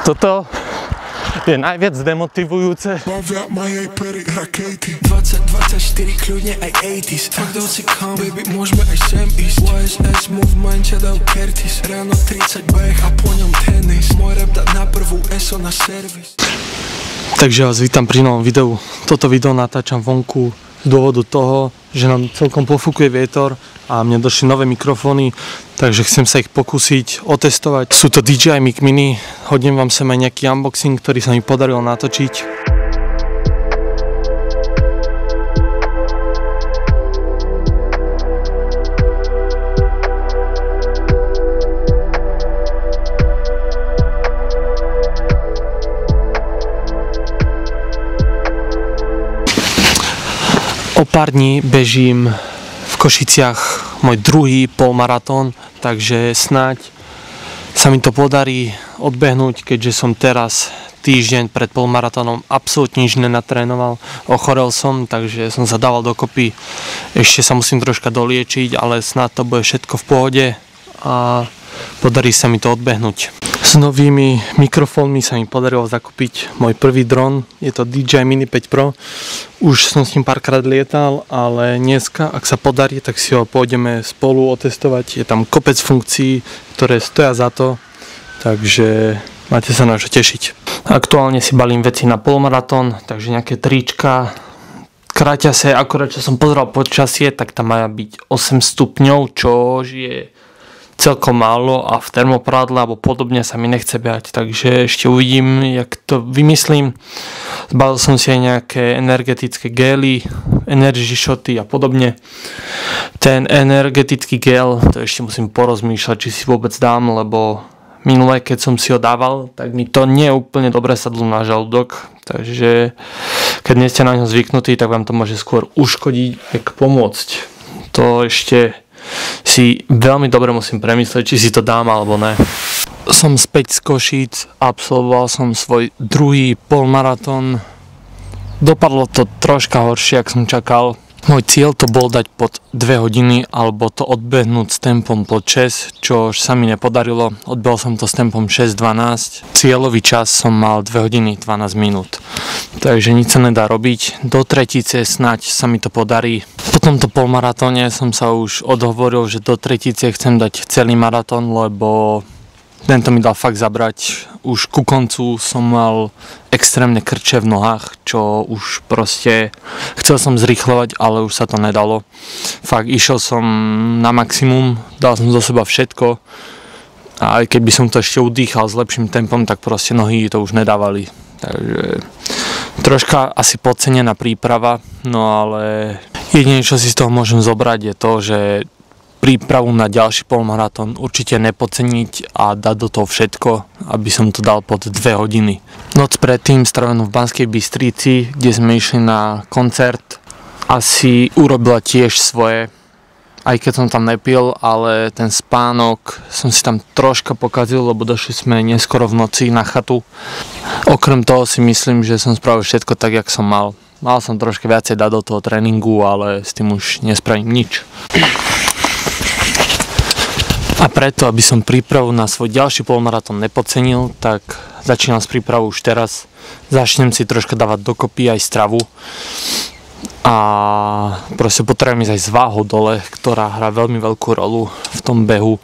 Toto je najviac demotivujúce. 20-24 kľudne aj 80s. Fuck doci come, baby, môžeme aj sem ísť. YSS movement, ťa dal Curtis. Ráno 30 beh a po ňom tenis. Môj rap dať na prvú ESO na servis. Takže vás vítam pri novom videu. Toto video natáčam vonku z dôvodu toho, že nám celkom pofúkuje vietor a mne došli nové mikrofóny, takže chcem sa ich pokúsiť otestovať. Sú to DJI Mic Mini, hodím vám sem aj nejaký unboxing, ktorý sa mi podarilo natočiť. O pár dní bežím v Košiciach môj druhý polmaratón, takže snáď sa mi to podarí odbehnúť, keďže som teraz týždeň pred polmaratónom absolútne nič nenatrénoval. Ochorel som, takže som sa dával dokopy. Ešte sa musím troška doliečiť, ale snáď to bude všetko v pohode a podarí sa mi to odbehnúť. S novými mikrofónmi sa mi podarilo zakúpiť môj prvý dron, je to DJI Mini 5 Pro. Už som s ním párkrát lietal, ale dneska, ak sa podarí, tak si ho pôjdeme spolu otestovať. Je tam kopec funkcií, ktoré stoja za to, takže máte sa na čo tešiť. Aktuálne si balím veci na polmaratón, takže nejaké trička, kraťase, akorát čo som pozeral počasie, tak tam má byť 8 stupňov, čo je celkom málo a v termoprádle alebo podobne sa mi nechce behať, takže ešte uvidím, jak to vymyslím. Zbalil som si aj nejaké energetické gély, energy shoty a podobne. Ten energetický gel, to ešte musím porozmýšľať, či si vôbec dám, lebo minulé, keď som si ho dával, tak mi to nie úplne dobre sadlo na žalúdok, takže keď nie ste na ňo zvyknutí, tak vám to môže skôr uškodiť, ako pomôcť. To ešte si veľmi dobre musím premyslieť, či si to dám alebo ne. Som späť z Košíc, absolvoval som svoj druhý polmaratón. Dopadlo to troška horšie, ako som čakal. Môj cieľ to bol dať pod 2 hodiny alebo to odbehnúť s tempom pod 6, čo sa mi nepodarilo. Odbehol som to s tempom 6:12. Cieľový čas som mal 2 hodiny 12 minút. Takže nič sa nedá robiť. Do tretice snáď sa mi to podarí. Po tomto polmaratóne som sa už odhovoril, že do tretice chcem dať celý maratón, lebo tento mi dal fakt zabrať. Už ku koncu som mal extrémne krče v nohách, čo už proste chcel som zrýchlovať, ale už sa to nedalo. Fakt išiel som na maximum, dal som zo seba všetko a aj keby som to ešte udýchal s lepším tempom, tak proste nohy to už nedávali. Takže troška asi podcenená príprava, no ale jediné, čo si z toho môžem zobrať, je to, že prípravu na ďalší polmaratón určite nepodceniť a dať do toho všetko, aby som to dal pod 2 hodiny. Noc predtým strávenú v Banskej Bystrici, kde sme išli na koncert, asi urobila tiež svoje, aj keď som tam nepil, ale ten spánok som si tam troška pokazil, lebo došli sme neskoro v noci na chatu. Okrem toho si myslím, že som spravil všetko tak, jak som mal. Mal som troška viacej dať do toho tréningu, ale s tým už nespravím nič. A preto, aby som prípravu na svoj ďalší polmaratón nepodcenil, tak začínam s prípravou už teraz. Začnem si troška dávať dokopy aj stravu. A proste potrebujem ísť aj s váhou dole, ktorá hrá veľmi veľkú rolu v tom behu.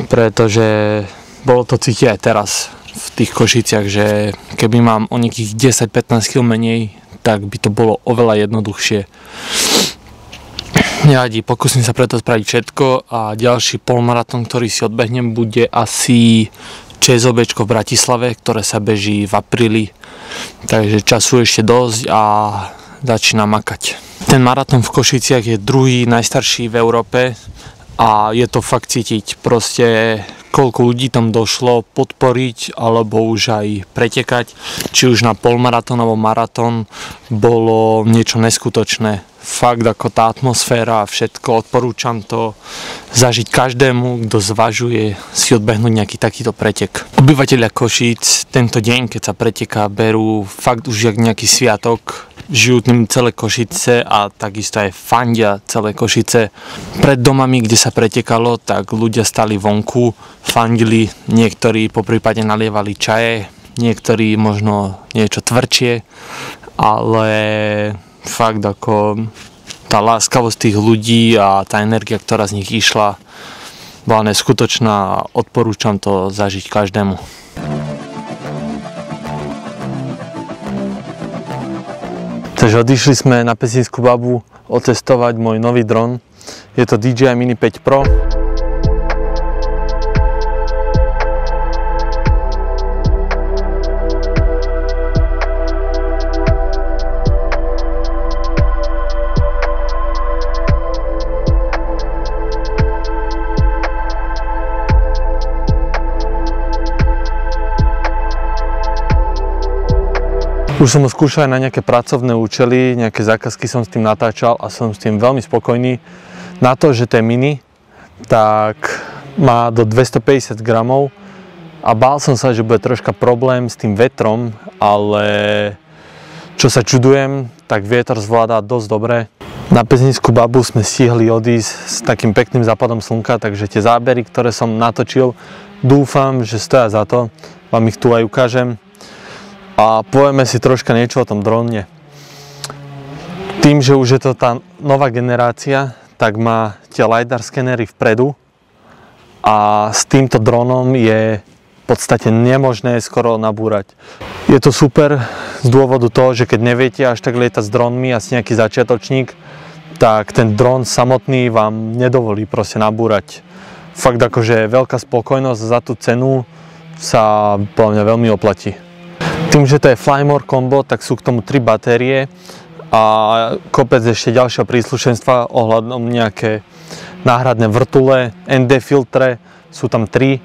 Pretože bolo to cítiť aj teraz v tých Košiciach, že keby mám o nejakých 10-15 kg menej, tak by to bolo oveľa jednoduchšie. Nevadí, pokúsim sa preto spraviť všetko a ďalší polmaratón, ktorý si odbehnem, bude asi ČSOBčko v Bratislave, ktoré sa beží v apríli. Takže času ešte dosť a začínam makať. Ten maratón v Košiciach je druhý najstarší v Európe a je to fakt cítiť. Proste koľko ľudí tam došlo podporiť alebo už aj pretekať, či už na polmaratón alebo maratón, bolo niečo neskutočné. Fakt ako tá atmosféra a všetko, odporúčam to zažiť každému, kto zvažuje si odbehnúť nejaký takýto pretek. Obyvatelia Košíc tento deň, keď sa preteká, berú fakt už jak nejaký sviatok. žijú tým celé Košice a takisto aj fandia celé Košice. Pred domami, kde sa pretekalo, tak ľudia stali vonku, fandili, niektorí poprípade nalievali čaje, niektorí možno niečo tvrdšie, ale fakt ako tá láskavosť tých ľudí a tá energia, ktorá z nich išla, bola neskutočná a odporúčam to zažiť každému. Takže odišli sme na Pesnickú babu otestovať môj nový dron. Je to DJI Mini 5 Pro. Už som ho skúšal aj na nejaké pracovné účely, nejaké zákazky som s tým natáčal a som s tým veľmi spokojný. Na to, že to je mini, tak má do 250 gramov a bál som sa, že bude troška problém s tým vetrom, ale čo sa čudujem, tak vietor zvláda dosť dobre. Na Pesnickú babu sme stihli odísť s takým pekným západom slnka, takže tie zábery, ktoré som natočil, dúfam, že stoja za to. Vám ich tu aj ukážem. A povieme si troška niečo o tom drone. Tým, že už je to tá nová generácia, tak má tie LiDAR skenery vpredu a s týmto dronom je v podstate nemožné skoro nabúrať. Je to super z dôvodu toho, že keď neviete až tak lietať s dronmi a si nejaký začiatočník, tak ten dron samotný vám nedovolí proste nabúrať. Fakt akože veľká spokojnosť za tú cenu sa podľa mňa veľmi oplatí. Tým, že to je Flymore Combo, tak sú k tomu 3 batérie a kopec ešte ďalšieho príslušenstva ohľadom nejaké náhradné vrtule, ND filtre, sú tam 3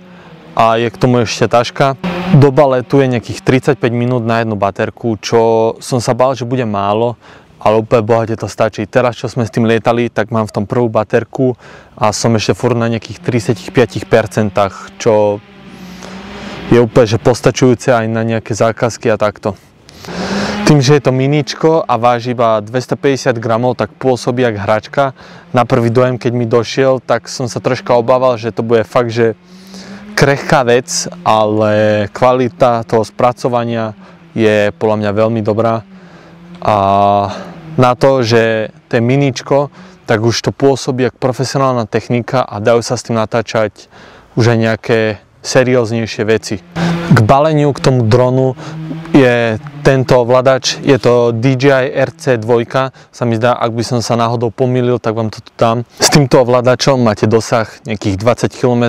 a je k tomu ešte taška. Doba letu je nejakých 35 minút na jednu baterku, čo som sa bál, že bude málo, ale úplne bohate to stačí. Teraz, čo sme s tým lietali, tak mám v tom prvú baterku a som ešte furt na nejakých 35%, čo je úplne že postačujúce aj na nejaké zákazky a takto. Tým, že je to miničko a váži iba 250 gramov, tak pôsobí jak hračka. Na prvý dojem, keď mi došiel, tak som sa troška obával, že to bude fakt, že krehká vec, ale kvalita toho spracovania je podľa mňa veľmi dobrá. A na to, že to je miničko, tak už to pôsobí jak profesionálna technika a dajú sa s tým natáčať už aj nejaké serióznejšie veci. K baleniu, k tomu dronu je tento ovládač, je to DJI RC2, sa mi zdá, ak by som sa náhodou pomýlil, tak vám to tu dám. S týmto ovládačom máte dosah nejakých 20 km,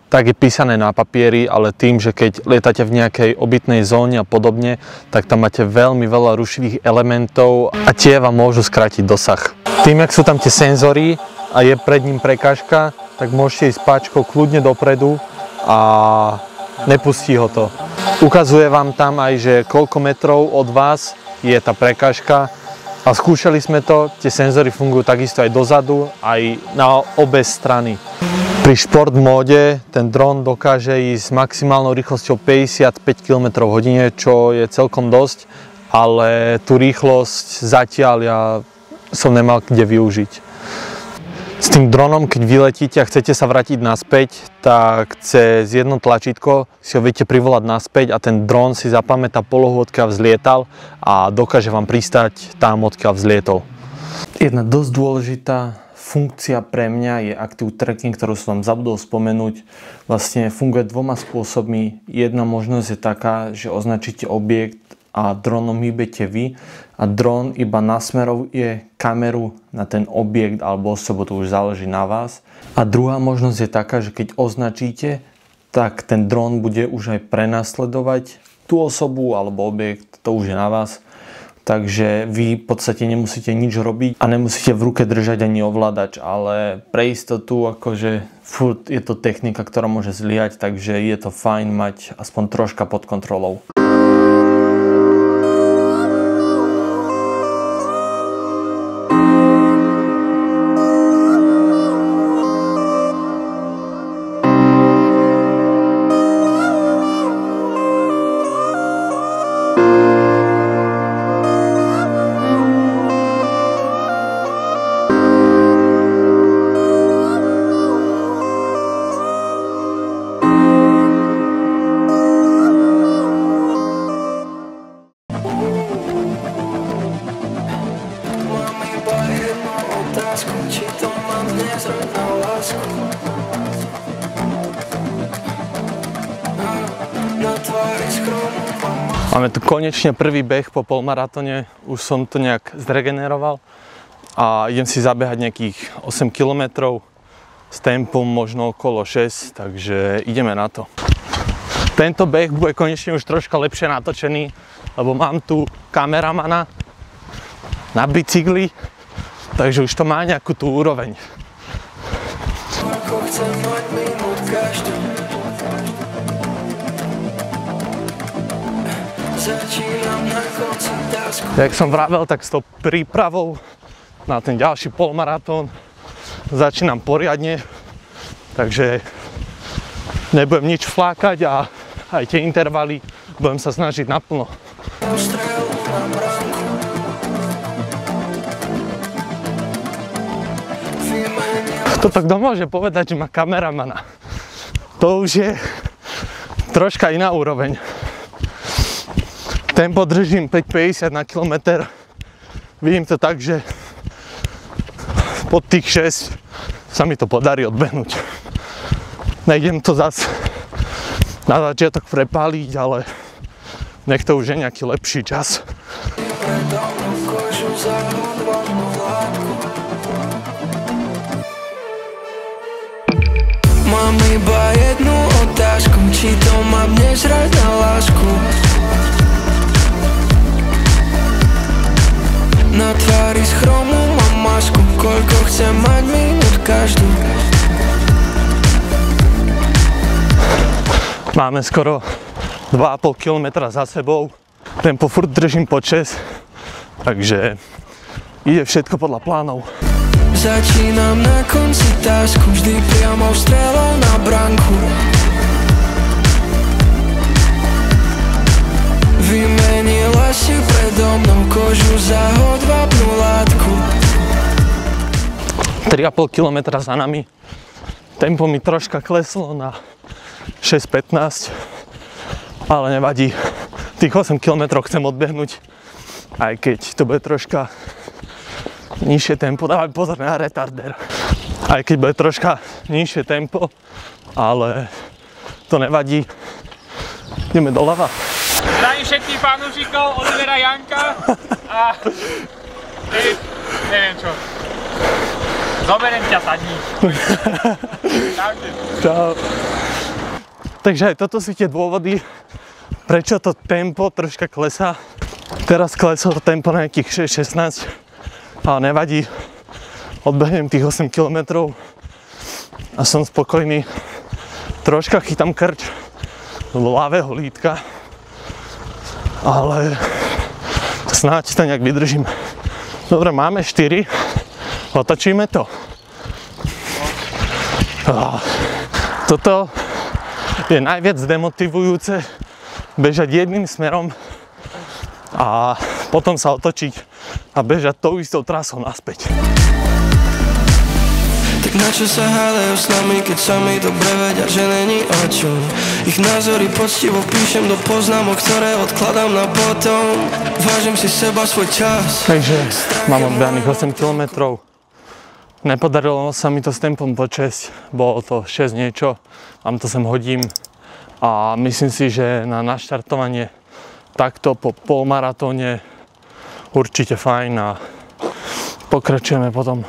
tak je písané na papieri, ale tým, že keď lietate v nejakej obytnej zóne a podobne, tak tam máte veľmi veľa rušivých elementov a tie vám môžu skrátiť dosah. Tým, jak sú tam tie senzory a je pred ním prekážka, tak môžete ísť páčkou kľudne dopredu a nepustí ho to. Ukazuje vám tam aj, že koľko metrov od vás je tá prekážka a skúšali sme to, tie senzory fungujú takisto aj dozadu, aj na obe strany. Pri šport móde ten dron dokáže ísť s maximálnou rýchlosťou 55 km/h, čo je celkom dosť, ale tú rýchlosť zatiaľ ja som nemal kde využiť. S tým dronom, keď vyletíte a chcete sa vrátiť naspäť, tak cez jedno tlačítko si ho viete privolať naspäť a ten dron si zapamätá polohu, odkiaľ vzlietal a dokáže vám pristať tam, odkiaľ vzlietol. Jedna dosť dôležitá funkcia pre mňa je Active Tracking, ktorú som vám zabudol spomenúť. Vlastne funguje dvoma spôsobmi. Jedna možnosť je taká, že označíte objekt a dronom hýbete vy a dron iba nasmeruje kameru na ten objekt alebo osobu, to už záleží na vás. A druhá možnosť je taká, že keď označíte, tak ten dron bude už aj prenasledovať tú osobu alebo objekt, to už je na vás. Takže vy v podstate nemusíte nič robiť a nemusíte v ruke držať ani ovládač, ale pre istotu akože furt je to technika, ktorá môže zlyhať, takže je to fajn mať aspoň troška pod kontrolou. Máme tu konečne prvý beh po polmaratone, už som to nejak zregeneroval a idem si zabehať nejakých 8 km s tempom možno okolo 6, takže ideme na to. Tento beh bude konečne už troška lepšie natočený, lebo mám tu kameramana na bicykli, takže už to má nejakú tú úroveň. Jak som vravel, tak s tou prípravou na ten ďalší polmaratón začínam poriadne, takže nebudem nič flákať a aj tie intervaly budem sa snažiť naplno. Toto kto môže povedať, že má kameramana? To už je troška iná úroveň. Tempo držím 5,50 na kilometr. Vidím to tak, že pod tých 6 sa mi to podarí odbehnúť. Nejdem to zas na začiatok prepáliť, ale nech to už je nejaký lepší čas. Mám iba jednu otázku, či to mám dnes hrať na lásku. Na tvári z chromu mám masku, koľko chcem mať minút každú. Máme skoro 2,5 km za sebou. Tempo furt držím pod 6, takže ide všetko podľa plánov. Začínam na konci tásku, vždy priamo strelou na branku. Vymenila si predo mnou kožu za hodvábnu látku. 3,5 km za nami. Tempo mi troška kleslo na 6,15, ale nevadí. Tých 8 km chcem odbehnúť, aj keď to bude troška nižšie tempo. Dávaj pozor na retarder. Aj keď bude troška nižšie tempo, ale to nevadí. Ideme doľava. Zdravím všetkých fanúšikov Olivera Janka a neviem čo. Zoberiem ťa, sadni. Čau. Takže aj toto sú tie dôvody, prečo to tempo troška klesá. Teraz kleslo to tempo na nejakých 6-16, ale nevadí. Odbehnem tých 8 km a som spokojný. Troška chytám krč z ľavého lítka, ale snáď to nejak vydržím. Dobre, máme 4, otočíme to. Toto je najviac demotivujúce, bežať jedným smerom a potom sa otočiť a bežať tou istou trasou naspäť. Tak na čo sa hádajú s nami, keď sami dobre vedia, že není o čom. Ich názory poctivo píšem do poznámok, ktoré odkladám na potom. Vážim si seba, svoj čas. Takže mám odbehaných 8 km. Nepodarilo sa mi to s tempom po 6, bolo to 6 niečo, vám to sem hodím a myslím si, že na naštartovanie takto po polmaratóne určite fajn a pokračujeme potom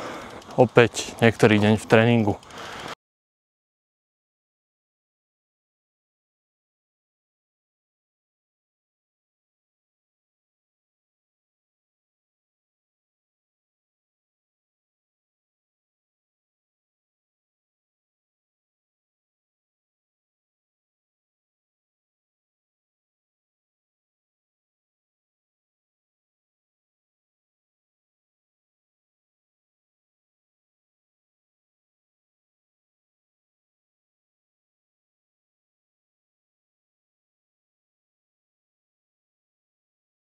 opäť niektorý deň v tréningu.